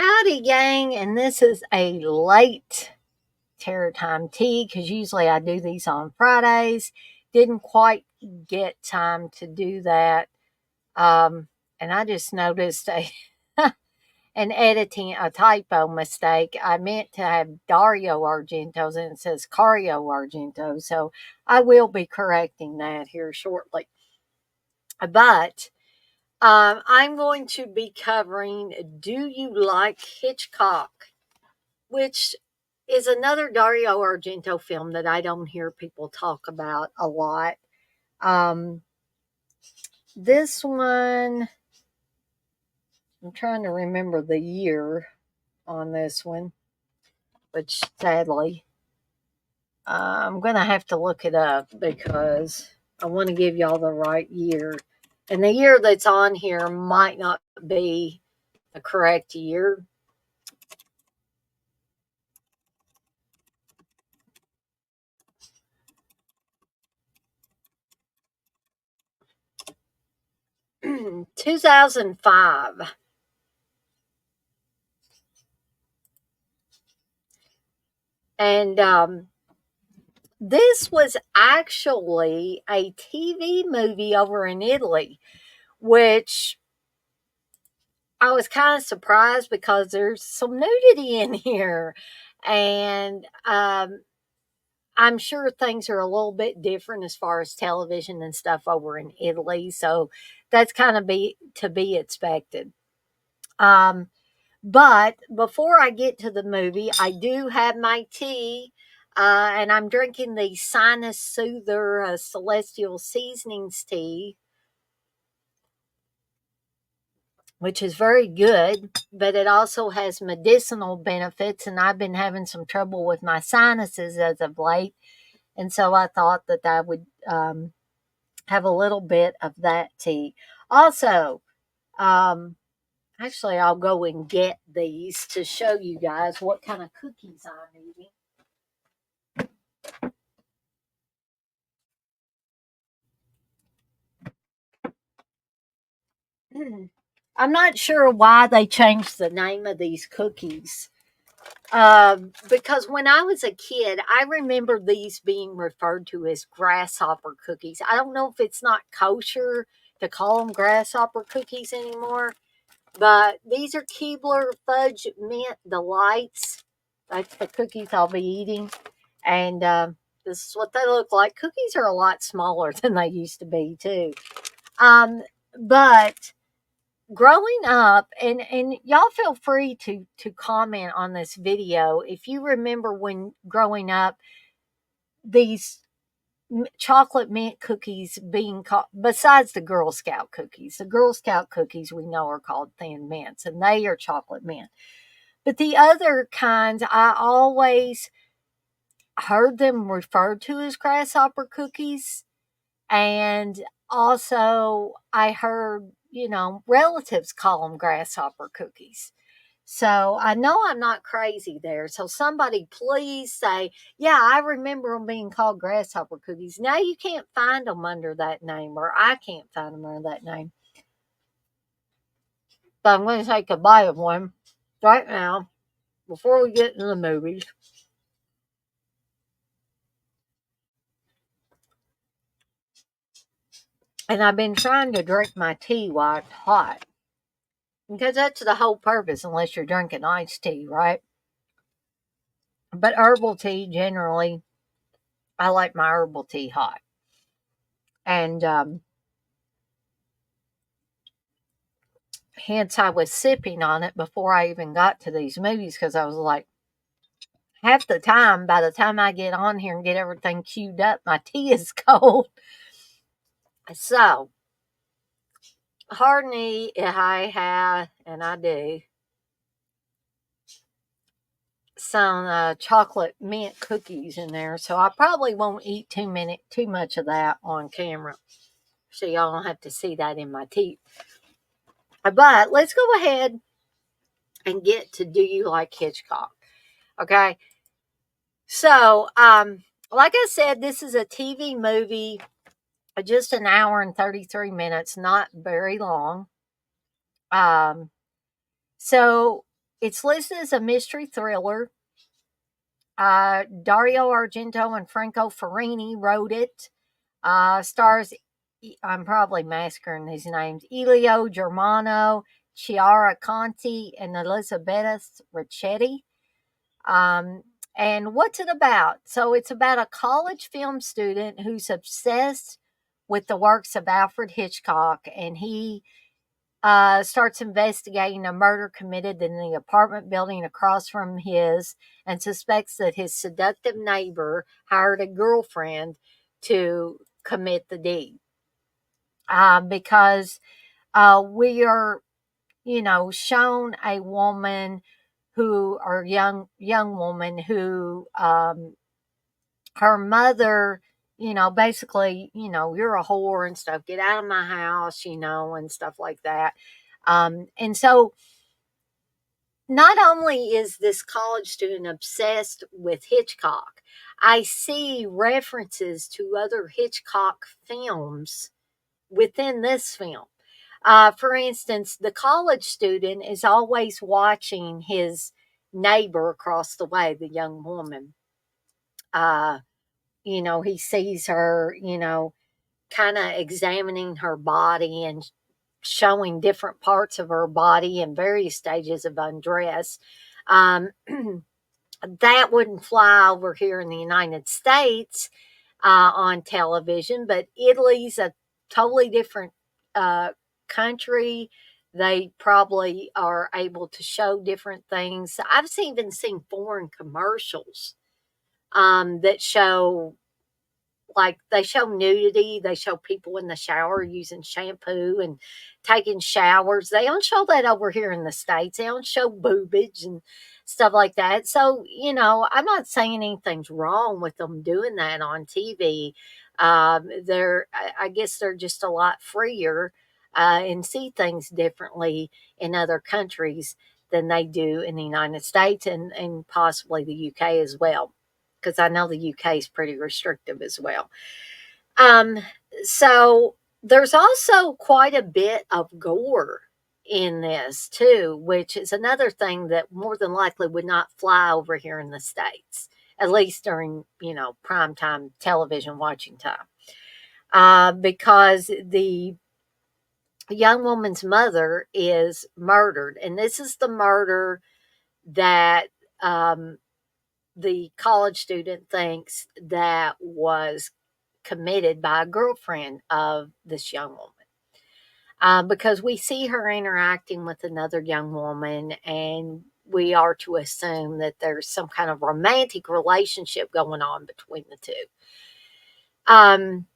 Howdy, gang, and this is a late Terror Time tea because usually I do these on Fridays. Didn't quite get time to do that, and I just noticed an editing a typo mistake. I meant to have Dario Argento's and it says Cario Argento, so I will be correcting that here shortly. But I'm going to be covering Do You Like Hitchcock? Which is another Dario Argento film that I don't hear people talk about a lot. Um, this one, I'm trying to remember the year on this one, which sadly, I'm going to have to look it up because I want to give y'all the right year. And the year that's on here might not be the correct year. 2005. And this was actually a TV movie over in Italy, which I was kind of surprised because there's some nudity in here. And I'm sure things are a little bit different as far as television and stuff over in Italy. So that's kind of to be expected. Um, but before I get to the movie, I do have my tea. And I'm drinking the Sinus Soother Celestial Seasonings tea, which is very good, but it also has medicinal benefits. And I've been having some trouble with my sinuses as of late. And so I thought that I would have a little bit of that tea. Also, um, actually, I'll go and get these to show you guys what kind of cookies I'm eating. I'm not sure why they changed the name of these cookies. Because when I was a kid, I remember these being referred to as grasshopper cookies. I don't know if it's not kosher to call them grasshopper cookies anymore, but these are Keebler Fudge Mint Delights. That's the cookies I'll be eating. And this is what they look like. Cookies are a lot smaller than they used to be, too. But growing up, and y'all feel free to comment on this video if you remember when growing up these chocolate mint cookies being called, besides the Girl Scout cookies we know are called thin mints, and they are chocolate mint, but the other kinds I always heard them referred to as grasshopper cookies. And also, I heard, relatives call them grasshopper cookies. So I know I'm not crazy there. So somebody please say, yeah, I remember them being called grasshopper cookies. Now you can't find them under that name, or I can't find them under that name. But I'm going to take a bite of one right now before we get into the movies. And I've been trying to drink my tea while it's hot. Because that's the whole purpose, unless you're drinking iced tea, right? But herbal tea, generally, I like my herbal tea hot. And hence, I was sipping on it before I even got to these movies because I was like, half the time, by the time I get on here and get everything queued up, my tea is cold. So, hardly I have, and I do, some chocolate mint cookies in there. So I probably won't eat too much of that on camera. So y'all don't have to see that in my teeth. But let's go ahead and get to Do You Like Hitchcock? Okay. So, like I said, this is a TV movie, just an hour and 33 minutes, not very long. Um, so It's listed as a mystery thriller. Dario Argento and Franco Ferrini wrote it. Stars, I'm probably massacring these names, Elio Germano, Chiara Conti, and Elizabeth Ricchetti. Um, and what's it about? So it's about a college film student who's obsessed with the works of Alfred Hitchcock, and he starts investigating a murder committed in the apartment building across from his, and suspects that his seductive neighbor hired a girlfriend to commit the deed. Because we are, shown a woman who, or young woman who, her mother, basically, you're a whore and stuff, get out of my house, and stuff like that. And so not only is this college student obsessed with Hitchcock, I see references to other Hitchcock films within this film. For instance, the college student is always watching his neighbor across the way, the young woman. Uh, he sees her, kind of examining her body and showing different parts of her body in various stages of undress. Um, that wouldn't fly over here in the United States on television, but Italy's a totally different uh, country. They probably are able to show different things. Even seen foreign commercials that show, like, they show nudity, they show people in the shower using shampoo and taking showers. They don't show that over here in the States. They don't show boobage and stuff like that. So, I'm not saying anything's wrong with them doing that on TV. I guess they're just a lot freer and see things differently in other countries than they do in the United States, and possibly the UK as well, because I know the UK is pretty restrictive as well. Um, so there's also quite a bit of gore in this too, which is another thing that more than likely would not fly over here in the States, at least during, primetime television watching time. Because the young woman's mother is murdered, and this is the murder that um, the college student thinks that was committed by a girlfriend of this young woman. Because we see her interacting with another young woman, and we are to assume that there's some kind of romantic relationship going on between the two. Um,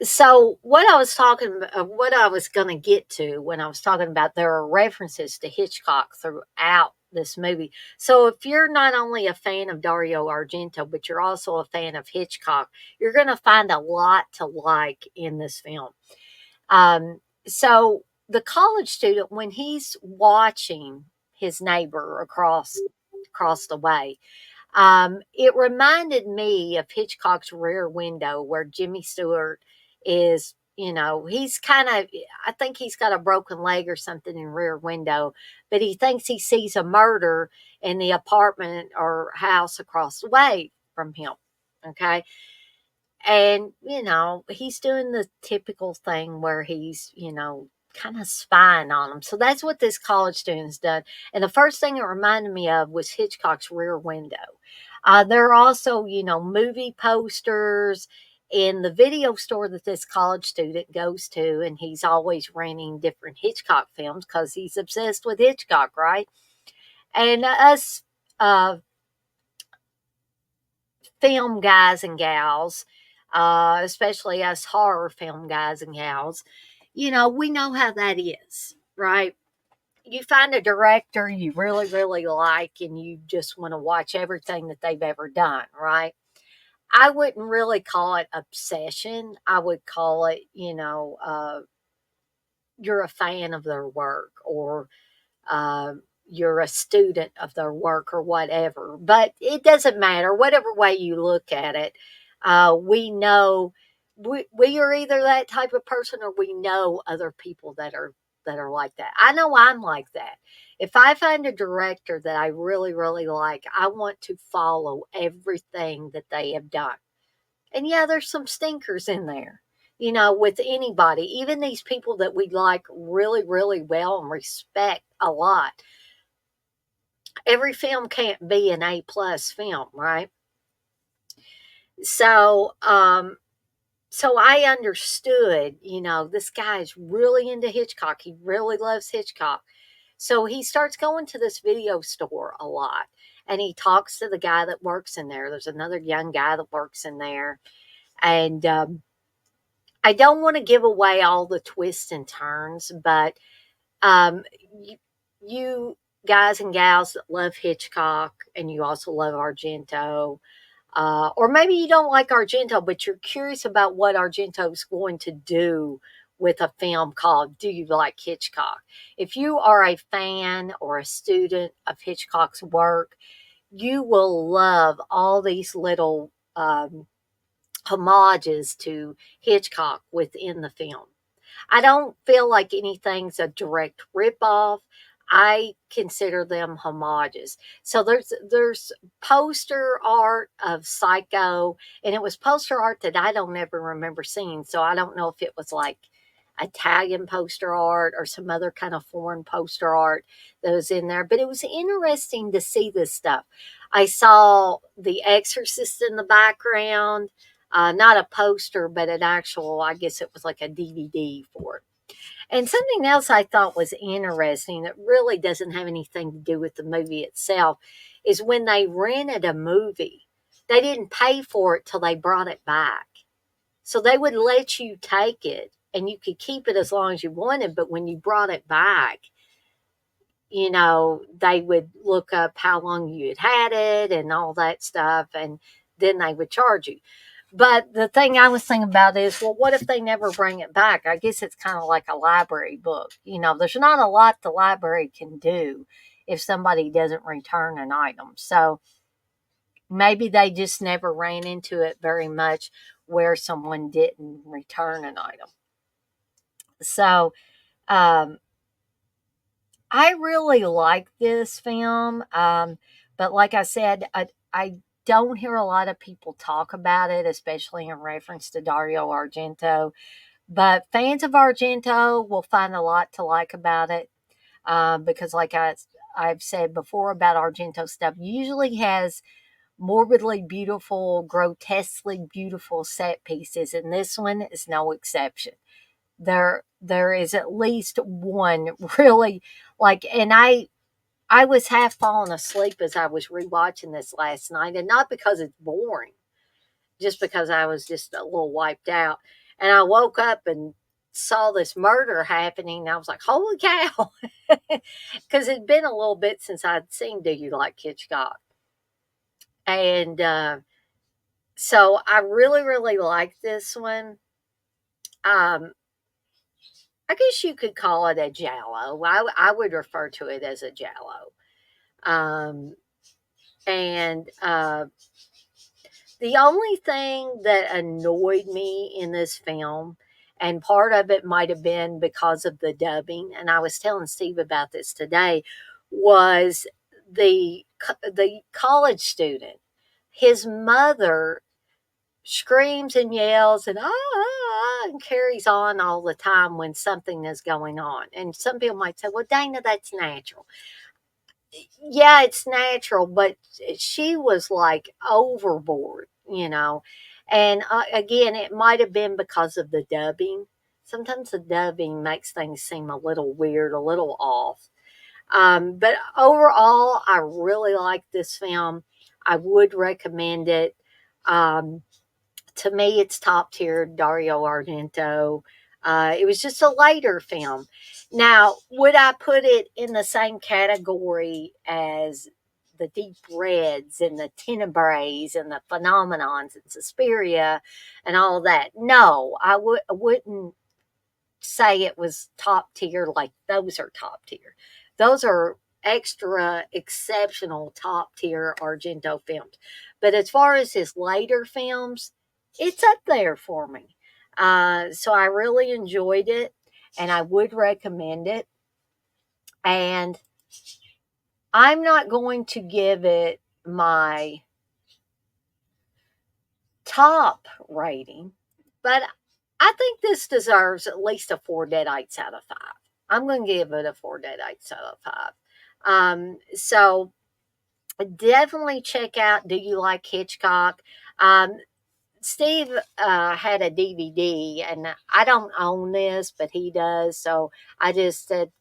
so what I was going to get to when I was talking about, there are references to Hitchcock throughout this movie. So if you're not only a fan of Dario Argento, but you're also a fan of Hitchcock, you're going to find a lot to like in this film. So the college student, when he's watching his neighbor across the way, it reminded me of Hitchcock's Rear Window, where Jimmy Stewart is, he's kind of, I think he's got a broken leg or something in Rear Window, but he thinks he sees a murder in the apartment or house across the way from him. Okay. And, he's doing the typical thing where he's, kind of spying on him. So that's what this college student's done. And the first thing it reminded me of was Hitchcock's Rear Window. There are also, movie posters in the video store that this college student goes to, and he's always renting different Hitchcock films because he's obsessed with Hitchcock, right? And us uh, film guys and gals, especially us horror film guys and gals, we know how that is, right? You find a director you really, really like, and you just want to watch everything that they've ever done, right? I wouldn't really call it obsession. I would call it, you're a fan of their work, or uh, you're a student of their work, or whatever. But it doesn't matter. Whatever way you look at it, we know we are either that type of person, or we know other people that are that are like that. I know I'm like that. If I find a director that I really, really like, I want to follow everything that they have done. And yeah, there's some stinkers in there, with anybody, even these people that we like really, really well and respect a lot. Every film can't be an A+ film, right? So, so I understood, this guy is really into Hitchcock. He really loves Hitchcock. So he starts going to this video store a lot, and he talks to the guy that works in there. There's another young guy that works in there. And I don't want to give away all the twists and turns, but um, you, you guys and gals that love Hitchcock and you also love Argento, or maybe you don't like Argento, but you're curious about what Argento's going to do with a film called Do You Like Hitchcock? If you are a fan or a student of Hitchcock's work, you will love all these little homages to Hitchcock within the film. I don't feel like anything's a direct ripoff. I consider them homages. So there's poster art of Psycho, and it was poster art that I don't ever remember seeing. So I don't know if it was like Italian poster art or some other kind of foreign poster art that was in there. But it was interesting to see this stuff. I saw The Exorcist in the background. Not a poster, but an actual, I guess it was like a DVD for it. And something else I thought was interesting that really doesn't have anything to do with the movie itself is when they rented a movie, they didn't pay for it till they brought it back. So they would let you take it and you could keep it as long as you wanted, but when you brought it back, they would look up how long you had it and all that stuff, and then they would charge you. But the thing I was thinking about is, well, what if they never bring it back? I guess it's kind of like a library book. There's not a lot the library can do if somebody doesn't return an item. So maybe they just never ran into it very much where someone didn't return an item. So I really like this film. But like I said, I don't hear a lot of people talk about it, especially in reference to Dario Argento. But fans of Argento will find a lot to like about it, because, like I've said before about Argento stuff, usually has morbidly beautiful, grotesquely beautiful set pieces, and this one is no exception. There is at least one really and I was half falling asleep as I was rewatching this last night, and not because it's boring, just because I was just a little wiped out. And I woke up and saw this murder happening, and I was like, holy cow. Because it'd been a little bit since I'd seen Do You Like Hitchcock? And so I really, really like this one. Um, I guess you could call it a giallo. I would refer to it as a giallo. Um, and the only thing that annoyed me in this film, and part of it might have been because of the dubbing, and I was telling Steve about this today, was the college student. His mother screams and yells and and carries on all the time when something is going on. And some people might say, well, Dana, that's natural. Yeah, it's natural, but she was like overboard. And again, it might have been because of the dubbing. Sometimes the dubbing makes things seem a little weird, a little off. But overall, I really like this film. I would recommend it. Um, to me, it's top tier Dario Argento. It was just a later film. Now, would I put it in the same category as the Deep Reds and the Tenebrae and the Phenomenons and Suspiria and all that? No, I wouldn't say it was top tier like those are top tier. Those are extra exceptional top tier Argento films. But as far as his later films, it's up there for me. So I really enjoyed it. and I would recommend it. And I'm not going to give it my top rating, but I think this deserves at least a 4 deadites out of 5. I'm going to give it a 4 deadites out of 5. So definitely check out Do You Like Hitchcock? Um, Steve had a DVD, and I don't own this, but he does. So I just said,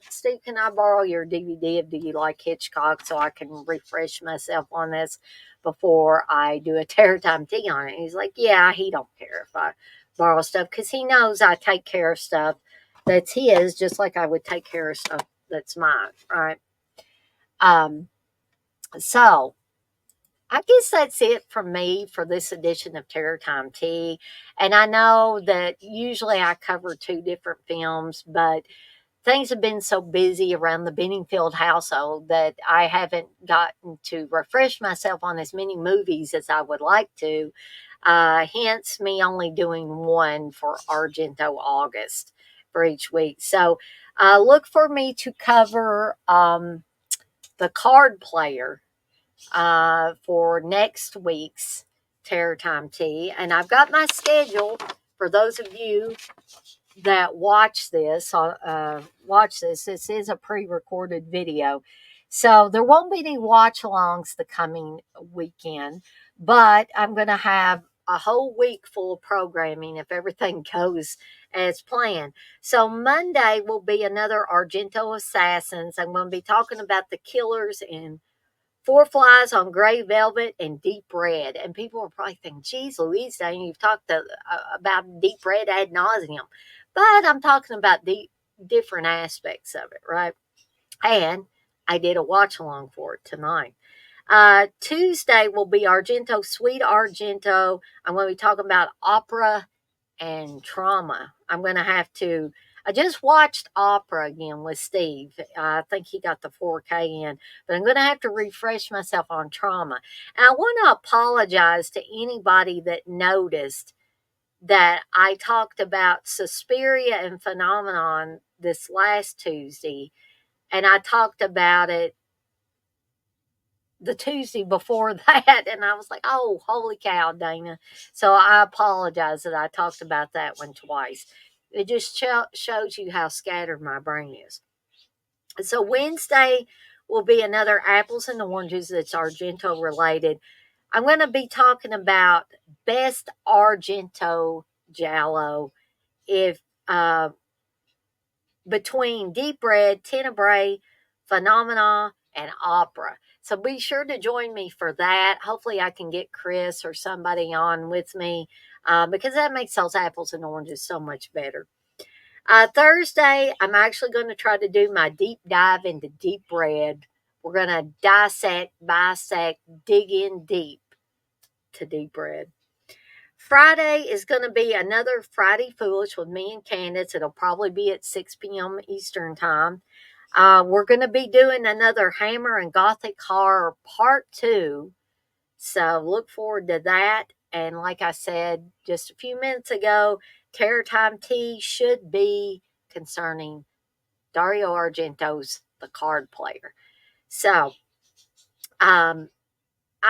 Steve, can I borrow your DVD of Do You Like Hitchcock so I can refresh myself on this before I do a Terror Time Tea on it? And he's like, yeah, he don't care if I borrow stuff because he knows I take care of stuff that's his, just like I would take care of stuff that's mine, right? Um, so I guess that's it from me for this edition of Terror Time Tea. And I know that usually I cover 2 different films, but things have been so busy around the Benningfield household that I haven't gotten to refresh myself on as many movies as I would like to. Hence, me only doing one for Argento August for each week. So look for me to cover The Card Player for next week's Terror Time Tea. And I've got my schedule for those of you that watch this. This is a pre-recorded video. So there won't be any watch-alongs the coming weekend, but I'm going to have a whole week full of programming if everything goes as planned. So Monday will be another Argento Assassins. I'm going to be talking about the killers in Four Flies on Gray Velvet and Deep Red. And people are probably thinking, geez, Louise, Dane, you've talked about Deep Red ad nauseum. But I'm talking about different aspects of it, right? And I did a watch along for it tonight. Tuesday will be Argento, Sweet Argento. I'm going to be talking about opera and trauma. I just watched Opera again with Steve. I think he got the 4K in, but I'm going to have to refresh myself on trauma. And I want to apologize to anybody that noticed that I talked about Suspiria and Phenomenon this last Tuesday, and I talked about it the Tuesday before that, and I was like, oh, holy cow, Dana. So I apologize that I talked about that one twice. It just shows you how scattered my brain is. So Wednesday will be another apples and oranges that's Argento related. I'm going to be talking about best Argento Giallo if between Deep Red, Tenebrae, Phenomena, and Opera. So be sure to join me for that. Hopefully I can get Chris or somebody on with me because that makes those apples and oranges so much better. Thursday, I'm actually going to try to do my deep dive into Deep Red. We're going to dissect, bisect, dig in deep to Deep Red. Friday is going to be another Friday Foolish with me and Candace. It'll probably be at 6 p.m. Eastern Time. We're going to be doing another Hammer and Gothic Horror Part 2. So look forward to that. And like I said just a few minutes ago, Terror Time Tea should be concerning Dario Argento's The Card Player. So I'm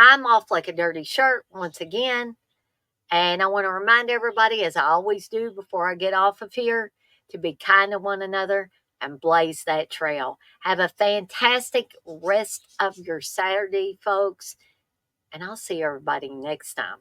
off like a dirty shirt once again. And I want to remind everybody, as I always do before I get off of here, to be kind to one another and blaze that trail. Have a fantastic rest of your Saturday, folks. And I'll see everybody next time.